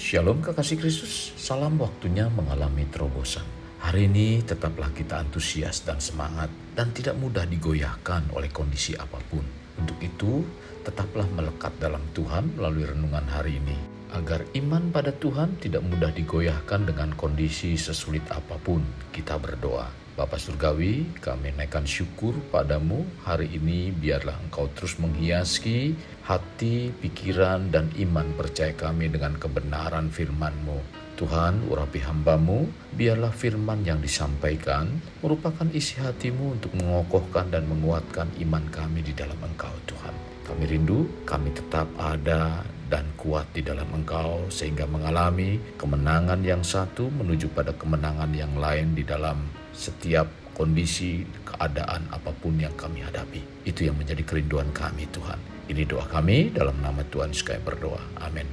Shalom kekasih Kristus, salam waktunya mengalami terobosan. Hari ini tetaplah kita antusias dan semangat dan tidak mudah digoyahkan oleh kondisi apapun. Untuk itu, tetaplah melekat dalam Tuhan melalui renungan hari ini. Agar iman pada Tuhan tidak mudah digoyahkan dengan kondisi sesulit apapun, kita berdoa. Bapa Surgawi, kami naikkan syukur padamu hari ini, biarlah Engkau terus menghiasi hati, pikiran, dan iman percaya kami dengan kebenaran firman-Mu. Tuhan, urapi hamba-Mu, biarlah firman yang disampaikan merupakan isi hati-Mu untuk mengokohkan dan menguatkan iman kami di dalam Engkau, Tuhan. Kami rindu, kami tetap ada dan kuat di dalam Engkau sehingga mengalami kemenangan yang satu menuju pada kemenangan yang lain di dalam setiap kondisi, keadaan apapun yang kami hadapi. Itu yang menjadi kerinduan kami, Tuhan. Ini doa kami dalam nama Tuhan Yesus kami berdoa. Amin.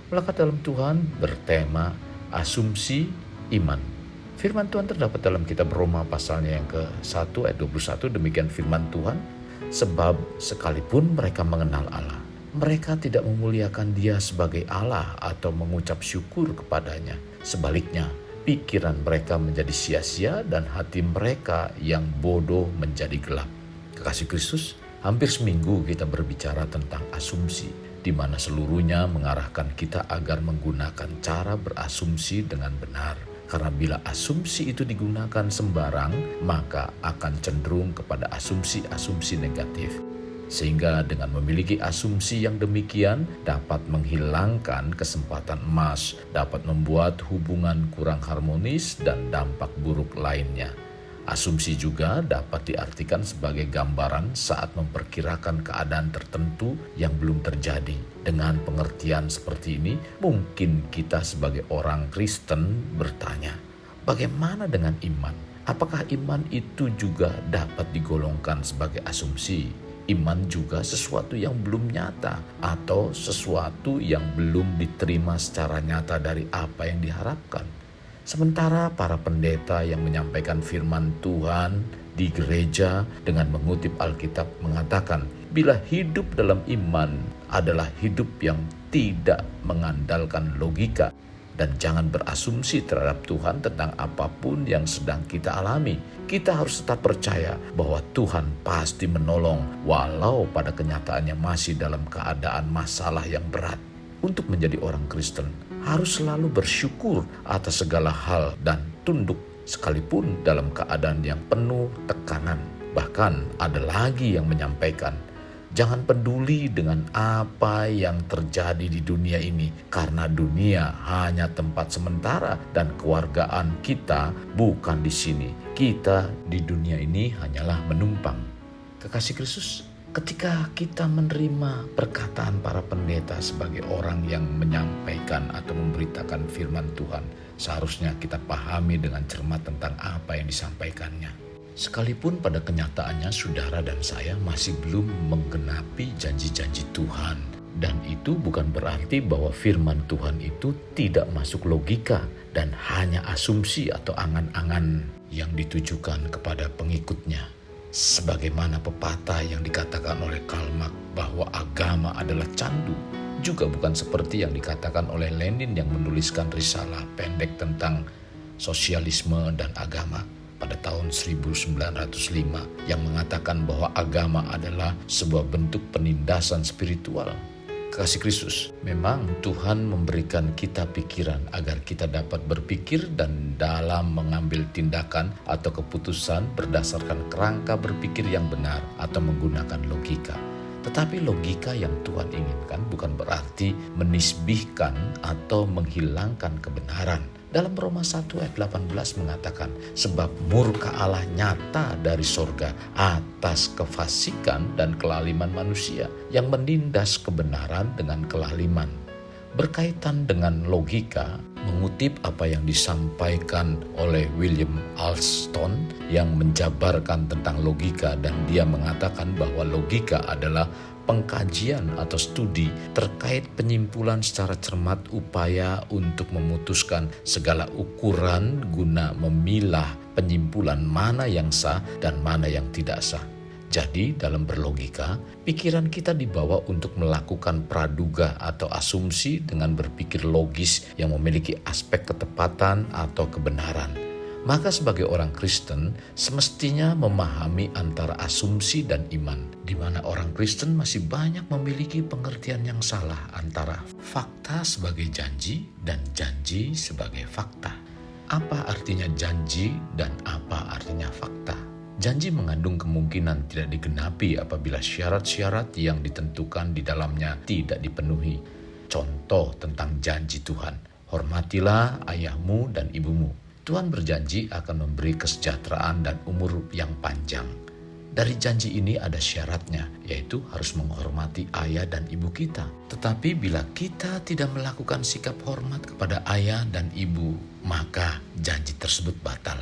Melekat dalam Tuhan bertema asumsi iman. Firman Tuhan terdapat dalam kitab Roma pasalnya yang ke-1 ayat 21. Demikian firman Tuhan, sebab sekalipun mereka mengenal Allah, mereka tidak memuliakan Dia sebagai Allah atau mengucap syukur kepadanya. Sebaliknya, pikiran mereka menjadi sia-sia dan hati mereka yang bodoh menjadi gelap. Kekasih Kristus, hampir seminggu kita berbicara tentang asumsi, di mana seluruhnya mengarahkan kita agar menggunakan cara berasumsi dengan benar. Karena bila asumsi itu digunakan sembarang, maka akan cenderung kepada asumsi-asumsi negatif. Sehingga dengan memiliki asumsi yang demikian dapat menghilangkan kesempatan emas, dapat membuat hubungan kurang harmonis dan dampak buruk lainnya. Asumsi juga dapat diartikan sebagai gambaran saat memperkirakan keadaan tertentu yang belum terjadi. Dengan pengertian seperti ini, mungkin kita sebagai orang Kristen bertanya, bagaimana dengan iman? Apakah iman itu juga dapat digolongkan sebagai asumsi? Iman juga sesuatu yang belum nyata atau sesuatu yang belum diterima secara nyata dari apa yang diharapkan. Sementara para pendeta yang menyampaikan firman Tuhan di gereja dengan mengutip Alkitab mengatakan, bila hidup dalam iman adalah hidup yang tidak mengandalkan logika, dan jangan berasumsi terhadap Tuhan tentang apapun yang sedang kita alami. Kita harus tetap percaya bahwa Tuhan pasti menolong walau pada kenyataannya masih dalam keadaan masalah yang berat. Untuk menjadi orang Kristen harus selalu bersyukur atas segala hal dan tunduk sekalipun dalam keadaan yang penuh tekanan. Bahkan ada lagi yang menyampaikan, jangan peduli dengan apa yang terjadi di dunia ini, karena dunia hanya tempat sementara dan kewargaan kita bukan di sini. Kita di dunia ini hanyalah menumpang. Kekasih Kristus, ketika kita menerima perkataan para pendeta sebagai orang yang menyampaikan atau memberitakan firman Tuhan, seharusnya kita pahami dengan cermat tentang apa yang disampaikannya. Sekalipun pada kenyataannya saudara dan saya masih belum menggenapi janji-janji Tuhan. Dan itu bukan berarti bahwa firman Tuhan itu tidak masuk logika dan hanya asumsi atau angan-angan yang ditujukan kepada pengikutnya. Sebagaimana pepatah yang dikatakan oleh Karl Marx bahwa agama adalah candu, juga bukan seperti yang dikatakan oleh Lenin yang menuliskan risalah pendek tentang sosialisme dan agama pada tahun 1905 yang mengatakan bahwa agama adalah sebuah bentuk penindasan spiritual. Kekasih Kristus, memang Tuhan memberikan kita pikiran agar kita dapat berpikir dan dalam mengambil tindakan atau keputusan berdasarkan kerangka berpikir yang benar atau menggunakan logika. Tetapi logika yang Tuhan inginkan bukan berarti menisbihkan atau menghilangkan kebenaran. Dalam Roma 1 ayat 18 mengatakan, sebab murka Allah nyata dari sorga atas kefasikan dan kelaliman manusia yang menindas kebenaran dengan kelaliman. Berkaitan dengan logika, mengutip apa yang disampaikan oleh William Alston yang menjabarkan tentang logika, dan dia mengatakan bahwa logika adalah pengkajian atau studi terkait penyimpulan secara cermat upaya untuk memutuskan segala ukuran guna memilah penyimpulan mana yang sah dan mana yang tidak sah. Jadi dalam berlogika, pikiran kita dibawa untuk melakukan praduga atau asumsi dengan berpikir logis yang memiliki aspek ketepatan atau kebenaran. Maka sebagai orang Kristen, semestinya memahami antara asumsi dan iman, di mana orang Kristen masih banyak memiliki pengertian yang salah antara fakta sebagai janji dan janji sebagai fakta. Apa artinya janji dan apa artinya fakta? Janji mengandung kemungkinan tidak digenapi apabila syarat-syarat yang ditentukan di dalamnya tidak dipenuhi. Contoh tentang janji Tuhan, hormatilah ayahmu dan ibumu. Tuhan berjanji akan memberi kesejahteraan dan umur yang panjang. Dari janji ini ada syaratnya, yaitu harus menghormati ayah dan ibu kita. Tetapi bila kita tidak melakukan sikap hormat kepada ayah dan ibu, maka janji tersebut batal.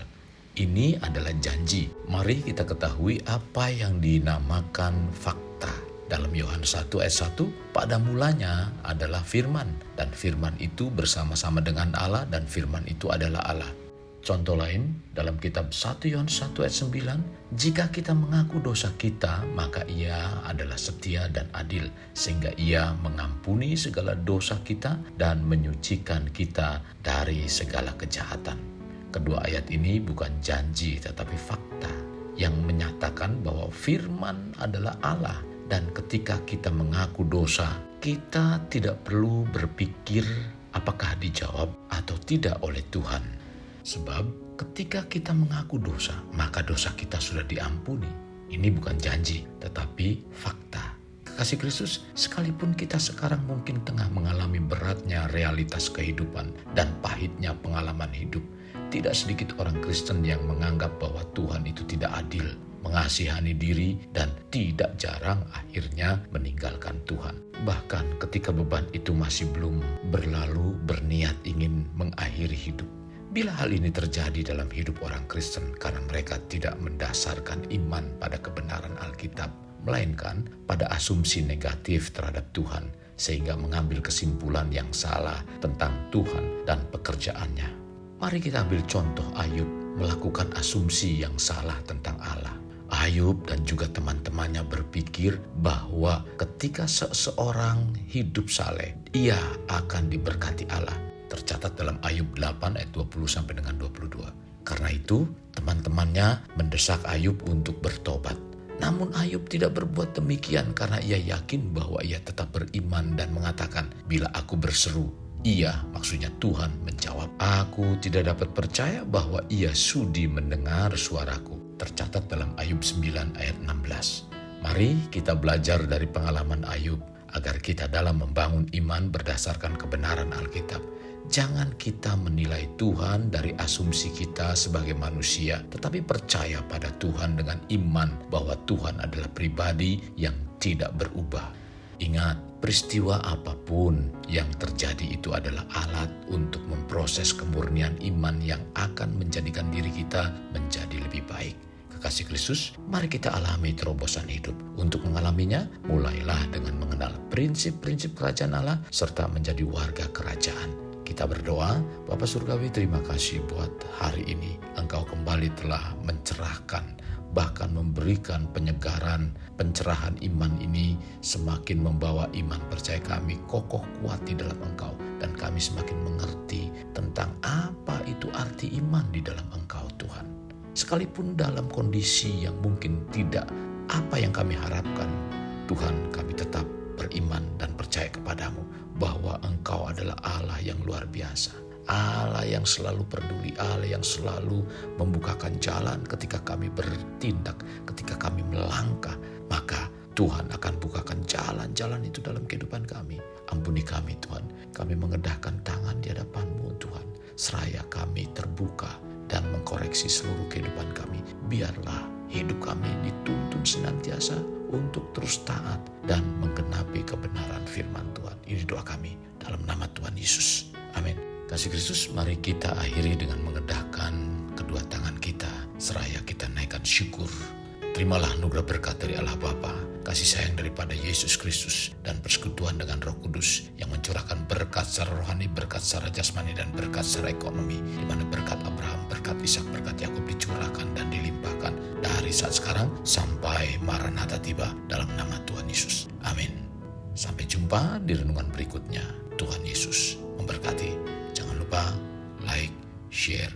Ini adalah janji. Mari kita ketahui apa yang dinamakan fakta. Dalam Yohanes 1 ayat 1, pada mulanya adalah firman, dan firman itu bersama-sama dengan Allah, dan firman itu adalah Allah. Contoh lain, dalam kitab 1 Yohanes 1 ayat 9, jika kita mengaku dosa kita, maka ia adalah setia dan adil, sehingga ia mengampuni segala dosa kita dan menyucikan kita dari segala kejahatan. Kedua ayat ini bukan janji tetapi fakta yang menyatakan bahwa firman adalah Allah, dan ketika kita mengaku dosa, kita tidak perlu berpikir apakah dijawab atau tidak oleh Tuhan. Sebab ketika kita mengaku dosa, maka dosa kita sudah diampuni. Ini bukan janji tetapi fakta. Kekasih Kristus, sekalipun kita sekarang mungkin tengah mengalami beratnya realitas kehidupan dan pahitnya pengalaman hidup, tidak sedikit orang Kristen yang menganggap bahwa Tuhan itu tidak adil, mengasihani diri, dan tidak jarang akhirnya meninggalkan Tuhan. Bahkan ketika beban itu masih belum berlalu, berniat ingin mengakhiri hidup. Bila hal ini terjadi dalam hidup orang Kristen karena mereka tidak mendasarkan iman pada kebenaran Alkitab, melainkan pada asumsi negatif terhadap Tuhan, sehingga mengambil kesimpulan yang salah tentang Tuhan dan pekerjaannya. Mari kita ambil contoh Ayub melakukan asumsi yang salah tentang Allah. Ayub dan juga teman-temannya berpikir bahwa ketika seseorang hidup saleh, ia akan diberkati Allah. Tercatat dalam Ayub 8 ayat 20 sampai dengan 22. Karena itu, teman-temannya mendesak Ayub untuk bertobat. Namun Ayub tidak berbuat demikian karena ia yakin bahwa ia tetap beriman dan mengatakan, bila aku berseru, ia, maksudnya Tuhan, menjawab. Aku tidak dapat percaya bahwa ia sudi mendengar suaraku. Tercatat dalam Ayub 9 ayat 16. Mari kita belajar dari pengalaman Ayub agar kita dalam membangun iman berdasarkan kebenaran Alkitab. Jangan kita menilai Tuhan dari asumsi kita sebagai manusia, tetapi percaya pada Tuhan dengan iman bahwa Tuhan adalah pribadi yang tidak berubah. Ingat, peristiwa apapun yang terjadi itu adalah alat untuk memproses kemurnian iman yang akan menjadikan diri kita menjadi lebih baik. Kekasih Kristus, mari kita alami terobosan hidup. Untuk mengalaminya, mulailah dengan mengenal prinsip-prinsip kerajaan Allah serta menjadi warga kerajaan. Kita berdoa, Bapa Surgawi, terima kasih buat hari ini. Engkau kembali telah mencerahkan, bahkan memberikan penyegaran, pencerahan iman ini semakin membawa iman percaya kami kokoh kuat di dalam Engkau, dan kami semakin mengerti tentang apa itu arti iman di dalam Engkau, Tuhan. Sekalipun dalam kondisi yang mungkin tidak apa yang kami harapkan, Tuhan, kami tetap beriman dan percaya kepadamu bahwa Engkau adalah Allah yang luar biasa, Allah yang selalu peduli, Allah yang selalu membukakan jalan ketika kami bertindak, ketika kami melangkah, maka Tuhan akan bukakan jalan-jalan itu dalam kehidupan kami. Ampuni kami, Tuhan. Kami mengedahkan tangan di hadapan-Mu, Tuhan. Seraya kami terbuka dan mengkoreksi seluruh kehidupan kami. Biarlah hidup kami dituntun senantiasa untuk terus taat dan menggenapi kebenaran firman Tuhan. Ini doa kami dalam nama Tuhan Yesus. Amin. Kasih Kristus, mari kita akhiri dengan mengedahkan kedua tangan kita. Seraya kita naikkan syukur. Terimalah anugerah berkat dari Allah Bapa kasih sayang daripada Yesus Kristus, dan persekutuan dengan Roh Kudus yang mencurahkan berkat secara rohani, berkat secara jasmani, dan berkat secara ekonomi, di mana berkat Abraham, berkat Ishak, berkat Yakub dicurahkan dan dilimpahkan dari saat sekarang sampai Maranatha tiba, dalam nama Tuhan Yesus. Amin. Sampai jumpa di renungan berikutnya. Tuhan Yesus memberkati. Jangan lupa like, share,